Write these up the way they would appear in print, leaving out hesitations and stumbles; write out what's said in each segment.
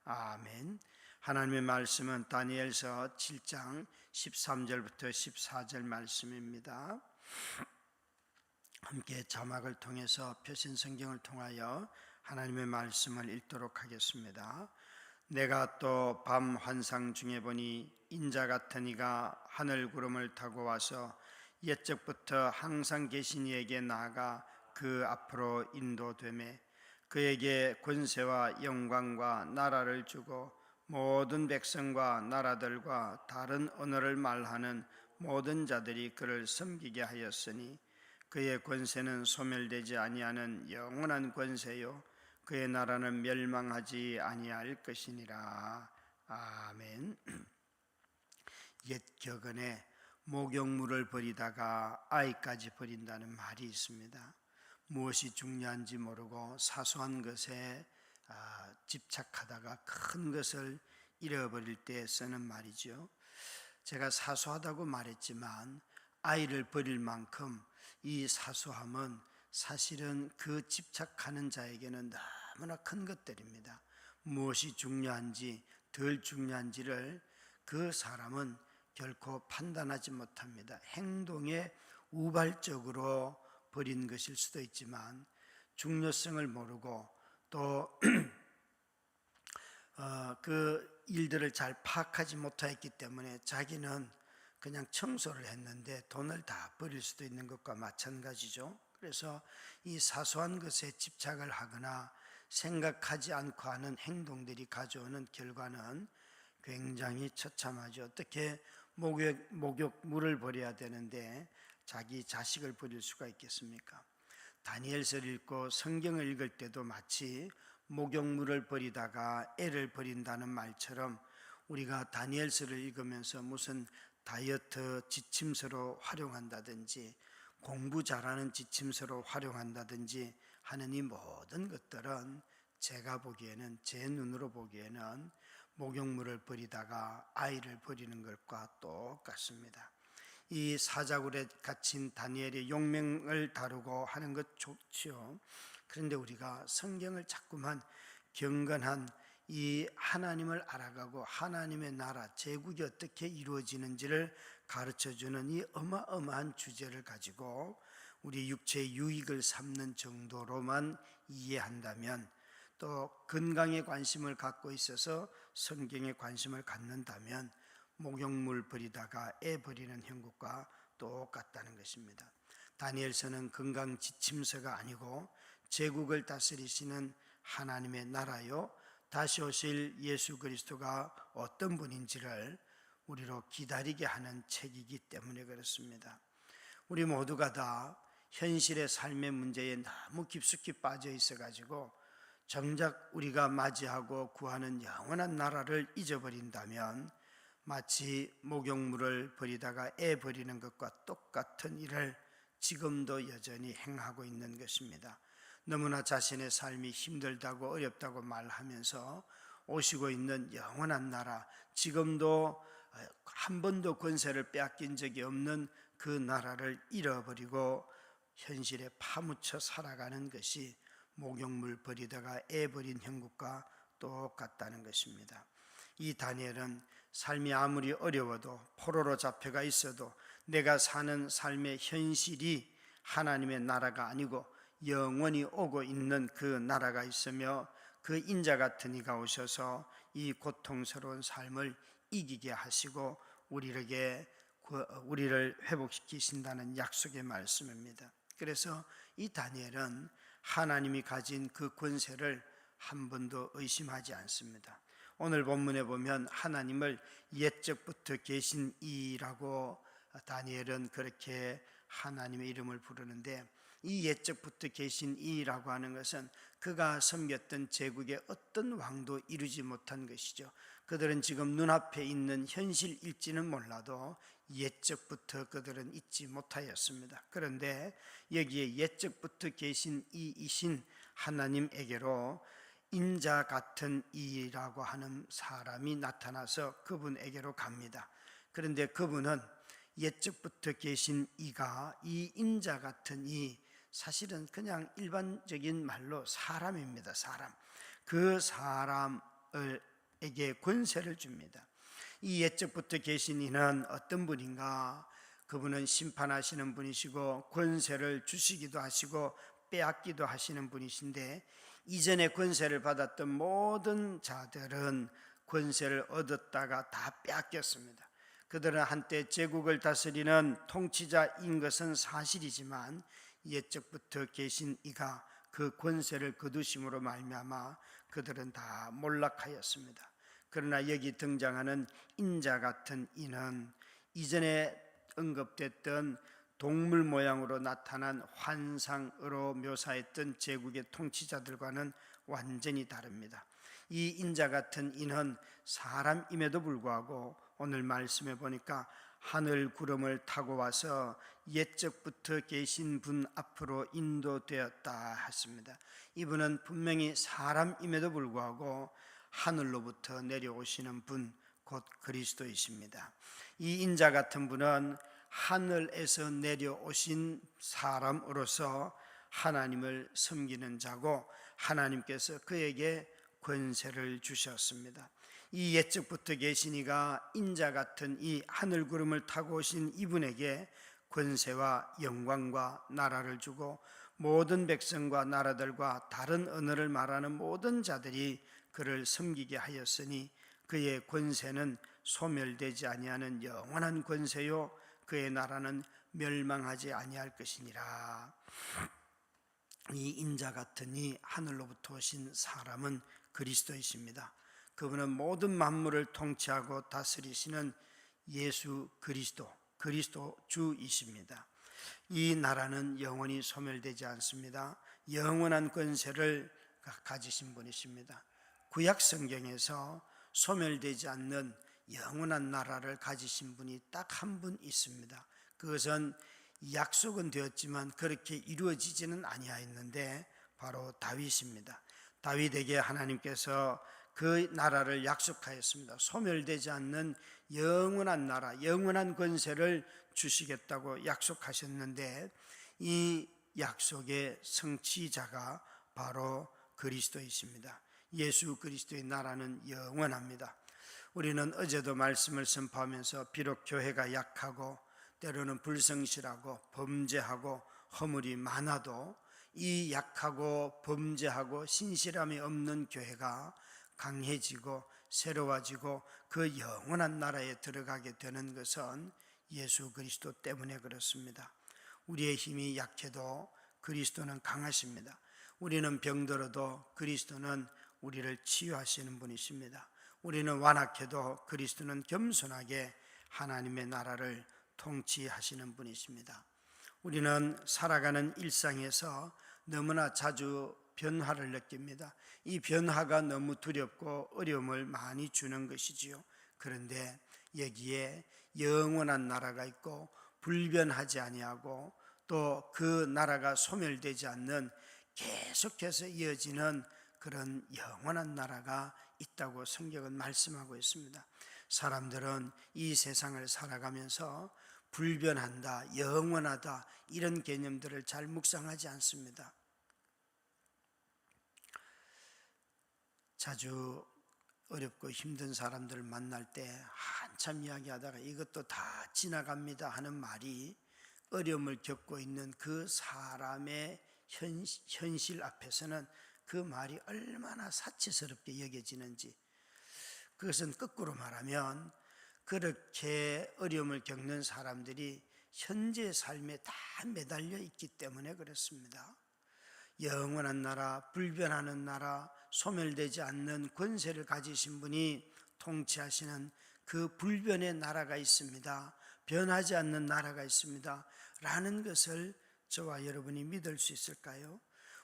아멘. 하나님의 말씀은 다니엘서 7장 13절부터 14절 말씀입니다. 함께 자막을 통해서 표신 성경을 통하여 하나님의 말씀을 읽도록 하겠습니다. 내가 또 밤 환상 중에 보니 인자 같은 이가 하늘 구름을 타고 와서 옛적부터 항상 계신 이에게 나아가 그 앞으로 인도되매 그에게 권세와 영광과 나라를 주고 모든 백성과 나라들과 다른 언어를 말하는 모든 자들이 그를 섬기게 하였으니 그의 권세는 소멸되지 아니하는 영원한 권세요 그의 나라는 멸망하지 아니할 것이니라. 아멘. 옛 격언에 목욕물을 버리다가 아이까지 버린다는 말이 있습니다. 무엇이 중요한지 모르고 사소한 것에 집착하다가 큰 것을 잃어버릴 때 쓰는 말이죠. 제가 사소하다고 말했지만 아이를 버릴 만큼 이 사소함은 사실은 그 집착하는 자에게는 너무나 큰 것들입니다. 무엇이 중요한지 덜 중요한지를 그 사람은 결코 판단하지 못합니다. 행동에 우발적으로 버린 것일 수도 있지만 중요성을 모르고 또 그 일들을 잘 파악하지 못했기 때문에 자기는 그냥 청소를 했는데 돈을 다 버릴 수도 있는 것과 마찬가지죠. 그래서 이 사소한 것에 집착을 하거나 생각하지 않고 하는 행동들이 가져오는 결과는 굉장히 처참하죠. 어떻게 목욕물을 버려야 되는데 자기 자식을 버릴 수가 있겠습니까? 다니엘서를 읽고 성경을 읽을 때도 마치 목욕물을 버리다가 애를 버린다는 말처럼 우리가 다니엘서를 읽으면서 무슨 다이어트 지침서로 활용한다든지 공부 잘하는 지침서로 활용한다든지 하는 이 모든 것들은 제가 보기에는, 제 눈으로 보기에는 목욕물을 버리다가 아이를 버리는 것과 똑같습니다. 이 사자굴에 갇힌 다니엘의 용맹을 다루고 하는 것 좋지요. 그런데 우리가 성경을 자꾸만 경건한 이 하나님을 알아가고 하나님의 나라, 제국이 어떻게 이루어지는지를 가르쳐주는 이 어마어마한 주제를 가지고 우리 육체의 유익을 삼는 정도로만 이해한다면, 또 건강에 관심을 갖고 있어서 성경에 관심을 갖는다면 목욕물 버리다가 애 버리는 형국과 똑같다는 것입니다. 다니엘서는 건강 지침서가 아니고 제국을 다스리시는 하나님의 나라요 다시 오실 예수 그리스도가 어떤 분인지를 우리로 기다리게 하는 책이기 때문에 그렇습니다. 우리 모두가 다 현실의 삶의 문제에 너무 깊숙이 빠져 있어가지고 정작 우리가 맞이하고 구하는 영원한 나라를 잊어버린다면 마치 목욕물을 버리다가 애 버리는 것과 똑같은 일을 지금도 여전히 행하고 있는 것입니다. 너무나 자신의 삶이 힘들다고 어렵다고 말하면서 오시고 있는 영원한 나라, 지금도 한 번도 권세를 빼앗긴 적이 없는 그 나라를 잃어버리고 현실에 파묻혀 살아가는 것이 목욕물 버리다가 애 버린 형국과 똑같다는 것입니다. 이 다니엘은 삶이 아무리 어려워도, 포로로 잡혀가 있어도 내가 사는 삶의 현실이 하나님의 나라가 아니고 영원히 오고 있는 그 나라가 있으며 그 인자 같은 이가 오셔서 이 고통스러운 삶을 이기게 하시고 우리를 회복시키신다는 약속의 말씀입니다. 그래서 이 다니엘은 하나님이 가진 그 권세를 한 번도 의심하지 않습니다. 오늘 본문에 보면 하나님을 옛적부터 계신 이라고 다니엘은 그렇게 하나님의 이름을 부르는데, 이 옛적부터 계신 이라고 하는 것은 그가 섬겼던 제국의 어떤 왕도 이루지 못한 것이죠. 그들은 지금 눈앞에 있는 현실일지는 몰라도 옛적부터 그들은 잊지 못하였습니다. 그런데 여기에 옛적부터 계신 이이신 하나님에게로 인자 같은 이라고 하는 사람이 나타나서 그분에게로 갑니다. 그런데 그분은 옛적부터 계신 이가, 이 인자 같은 이, 사실은 그냥 일반적인 말로 사람입니다. 사람. 그 사람을 이에게 권세를 줍니다. 이 옛적부터 계신 이는 어떤 분인가? 그분은 심판하시는 분이시고 권세를 주시기도 하시고 빼앗기도 하시는 분이신데, 이전에 권세를 받았던 모든 자들은 권세를 얻었다가 다 빼앗겼습니다. 그들은 한때 제국을 다스리는 통치자인 것은 사실이지만 옛적부터 계신 이가 그 권세를 거두심으로 말미암아 그들은 다 몰락하였습니다. 그러나 여기 등장하는 인자 같은 이는 이전에 언급됐던 동물 모양으로 나타난 환상으로 묘사했던 제국의 통치자들과는 완전히 다릅니다. 이 인자 같은 이는 사람임에도 불구하고 오늘 말씀해 보니까 하늘 구름을 타고 와서 옛적부터 계신 분 앞으로 인도되었다 했습니다. 이분은 분명히 사람임에도 불구하고 하늘로부터 내려오시는 분, 곧 그리스도이십니다. 이 인자 같은 분은 하늘에서 내려오신 사람으로서 하나님을 섬기는 자고, 하나님께서 그에게 권세를 주셨습니다. 이 옛적부터 계신 이가 인자 같은 이 하늘 구름을 타고 오신 이분에게 권세와 영광과 나라를 주고, 모든 백성과 나라들과 다른 언어를 말하는 모든 자들이 그를 섬기게 하였으니 그의 권세는 소멸되지 아니하는 영원한 권세요 그의 나라는 멸망하지 아니할 것이니라. 이 인자 같은 이 하늘로부터 오신 사람은 그리스도이십니다. 그분은 모든 만물을 통치하고 다스리시는 예수 그리스도 주이십니다. 이 나라는 영원히 소멸되지 않습니다. 영원한 권세를 가지신 분이십니다. 구약 성경에서 소멸되지 않는 영원한 나라를 가지신 분이 딱 한 분 있습니다. 그것은 약속은 되었지만 그렇게 이루어지지는 아니하였는데 바로 다윗입니다. 다윗에게 하나님께서 그 나라를 약속하였습니다. 소멸되지 않는 영원한 나라, 영원한 권세를 주시겠다고 약속하셨는데, 이 약속의 성취자가 바로 그리스도이십니다. 예수 그리스도의 나라는 영원합니다. 우리는 어제도 말씀을 선포하면서 비록 교회가 약하고 때로는 불성실하고 범죄하고 허물이 많아도 이 약하고 범죄하고 신실함이 없는 교회가 강해지고 새로워지고 그 영원한 나라에 들어가게 되는 것은 예수 그리스도 때문에 그렇습니다. 우리의 힘이 약해도 그리스도는 강하십니다. 우리는 병들어도 그리스도는 우리를 치유하시는 분이십니다. 우리는 완악해도 그리스도는 겸손하게 하나님의 나라를 통치하시는 분이십니다. 우리는 살아가는 일상에서 너무나 자주 변화를 느낍니다. 이 변화가 너무 두렵고 어려움을 많이 주는 것이지요. 그런데 여기에 영원한 나라가 있고 불변하지 아니하고 또 그 나라가 소멸되지 않는 계속해서 이어지는 그런 영원한 나라가 있다고 성경은 말씀하고 있습니다. 사람들은 이 세상을 살아가면서 불변한다, 영원하다 이런 개념들을 잘 묵상하지 않습니다. 자주 어렵고 힘든 사람들을 만날 때 한참 이야기하다가 이것도 다 지나갑니다 하는 말이 어려움을 겪고 있는 그 사람의 현실 앞에서는 그 말이 얼마나 사치스럽게 여겨지는지, 그것은 거꾸로 말하면 그렇게 어려움을 겪는 사람들이 현재 삶에 다 매달려 있기 때문에 그렇습니다. 영원한 나라, 불변하는 나라, 소멸되지 않는 권세를 가지신 분이 통치하시는 그 불변의 나라가 있습니다. 변하지 않는 나라가 있습니다 라는 것을 저와 여러분이 믿을 수 있을까요?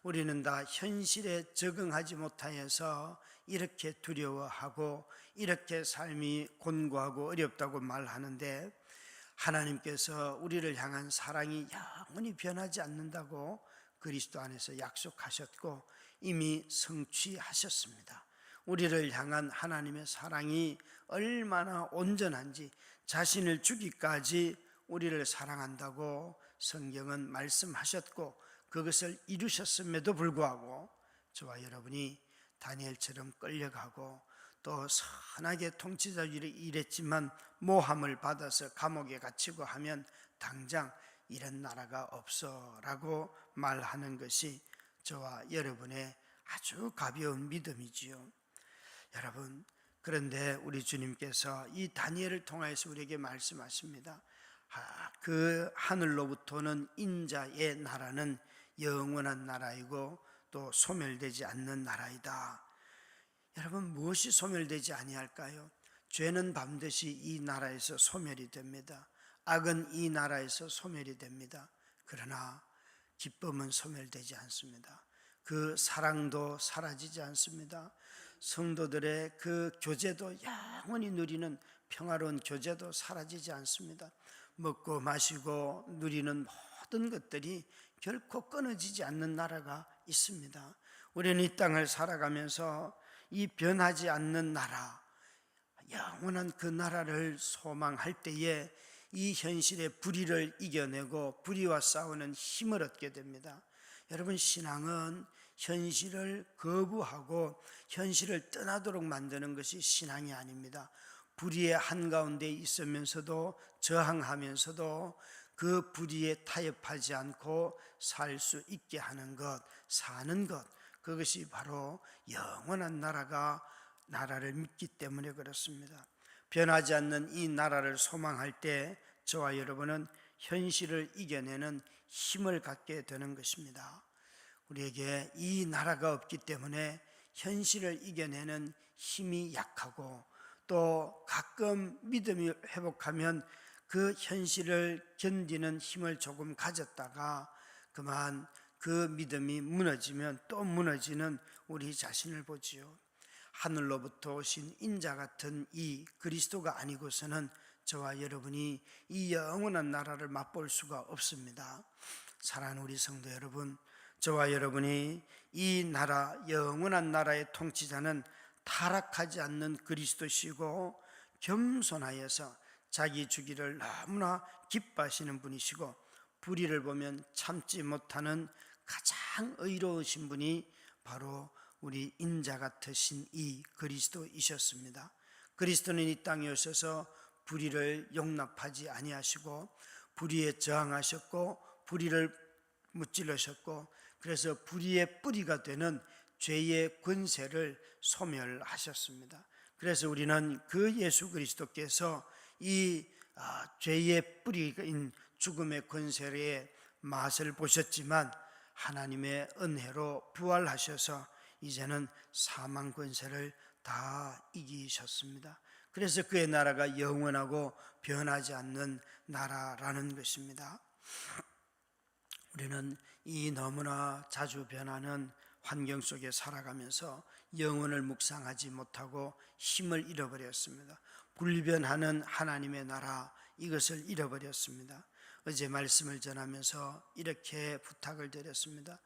우리는 다 현실에 적응하지 못하여서 이렇게 두려워하고 이렇게 삶이 곤고하고 어렵다고 말하는데, 하나님께서 우리를 향한 사랑이 영원히 변하지 않는다고 그리스도 안에서 약속하셨고 이미 성취하셨습니다. 우리를 향한 하나님의 사랑이 얼마나 온전한지, 자신을 주기까지 우리를 사랑한다고 성경은 말씀하셨고 그것을 이루셨음에도 불구하고 저와 여러분이 다니엘처럼 끌려가고 또 선하게 통치자들이 일했지만 모함을 받아서 감옥에 갇히고 하면 당장 이런 나라가 없어라고 말하는 것이 저와 여러분의 아주 가벼운 믿음이지요. 여러분, 그런데 우리 주님께서 이 다니엘을 통해서 우리에게 말씀하십니다. 그 하늘로부터는 인자의 나라는 영원한 나라이고 또 소멸되지 않는 나라이다. 여러분, 무엇이 소멸되지 아니할까요? 죄는 반드시 이 나라에서 소멸이 됩니다. 악은 이 나라에서 소멸이 됩니다. 그러나 기쁨은 소멸되지 않습니다. 그 사랑도 사라지지 않습니다. 성도들의 그 교제도, 영원히 누리는 평화로운 교제도 사라지지 않습니다. 먹고 마시고 누리는 모든 것들이 결코 끊어지지 않는 나라가 있습니다. 우리는 이 땅을 살아가면서 이 변하지 않는 나라, 영원한 그 나라를 소망할 때에 이 현실의 불의를 이겨내고 불의와 싸우는 힘을 얻게 됩니다. 여러분, 신앙은 현실을 거부하고 현실을 떠나도록 만드는 것이 신앙이 아닙니다. 불의의 한가운데 있으면서도 저항하면서도 그 불의에 타협하지 않고 살 수 있게 하는 것, 사는 것, 그것이 바로 영원한 나라를 믿기 때문에 그렇습니다. 변하지 않는 이 나라를 소망할 때 저와 여러분은 현실을 이겨내는 힘을 갖게 되는 것입니다. 우리에게 이 나라가 없기 때문에 현실을 이겨내는 힘이 약하고, 또 가끔 믿음이 회복하면 그 현실을 견디는 힘을 조금 가졌다가 그만 그 믿음이 무너지면 또 무너지는 우리 자신을 보지요. 하늘로부터 오신 인자 같은 이 그리스도가 아니고서는 저와 여러분이 이 영원한 나라를 맛볼 수가 없습니다. 사랑하는 우리 성도 여러분, 저와 여러분이 이 나라, 영원한 나라의 통치자는 타락하지 않는 그리스도시고 겸손하여서 자기 주기를 너무나 기뻐하시는 분이시고 불의를 보면 참지 못하는 가장 의로우신 분이 바로 우리 인자 같으신 이 그리스도이셨습니다. 그리스도는 이 땅에 오셔서 불의를 용납하지 아니하시고 불의에 저항하셨고 불의를 무찔러셨고, 그래서 불의의 뿌리가 되는 죄의 권세를 소멸하셨습니다. 그래서 우리는 그 예수 그리스도께서 이 죄의 뿌리인 죽음의 권세의 맛을 보셨지만 하나님의 은혜로 부활하셔서 이제는 사망 권세를 다 이기셨습니다. 그래서 그의 나라가 영원하고 변하지 않는 나라라는 것입니다. 우리는 이 너무나 자주 변하는 환경 속에 살아가면서 영혼을 묵상하지 못하고 힘을 잃어버렸습니다. 불변하는 하나님의 나라, 이것을 잃어버렸습니다. 어제 말씀을 전하면서 이렇게 부탁을 드렸습니다.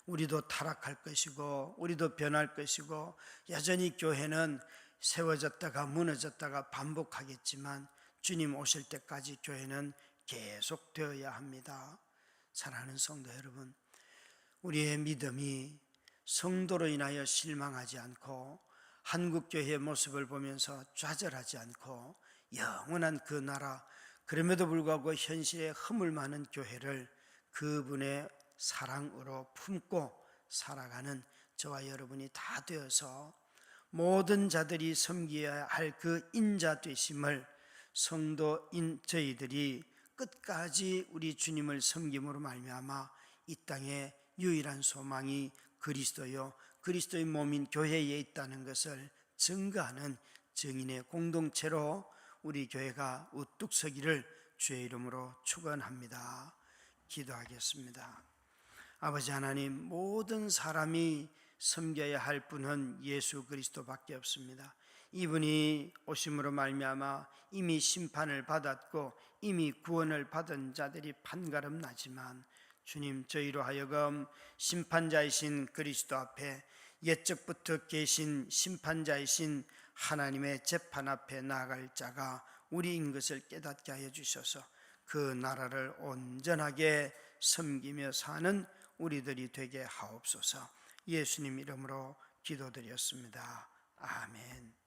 우리도 타락할 것이고 우리도 변할 것이고 여전히 교회는 세워졌다가 무너졌다가 반복하겠지만 주님 오실 때까지 교회는 계속되어야 합니다. 사랑하는 성도 여러분, 우리의 믿음이 성도로 인하여 실망하지 않고 한국교회의 모습을 보면서 좌절하지 않고 영원한 그 나라, 그럼에도 불구하고 현실에 허물 많은 교회를 그분의 사랑으로 품고 살아가는 저와 여러분이 다 되어서 모든 자들이 섬겨야 할 그 인자 되심을 성도인 저희들이 끝까지 우리 주님을 섬김으로 말미암아 이 땅에 유일한 소망이 그리스도요, 그리스도의 몸인 교회에 있다는 것을 증거하는 증인의 공동체로 우리 교회가 우뚝 서기를 주의 이름으로 축원합니다. 기도하겠습니다. 아버지 하나님, 모든 사람이 섬겨야 할 분은 예수 그리스도밖에 없습니다. 이분이 오심으로 말미암아 이미 심판을 받았고 이미 구원을 받은 자들이 판가름 나지만 주님, 저희로 하여금 심판자이신 그리스도 앞에 옛적부터 계신 심판자이신 하나님의 재판 앞에 나아갈 자가 우리인 것을 깨닫게 하여 주셔서 그 나라를 온전하게 섬기며 사는 우리들이 되게 하옵소서. 예수님 이름으로 기도드렸습니다. 아멘.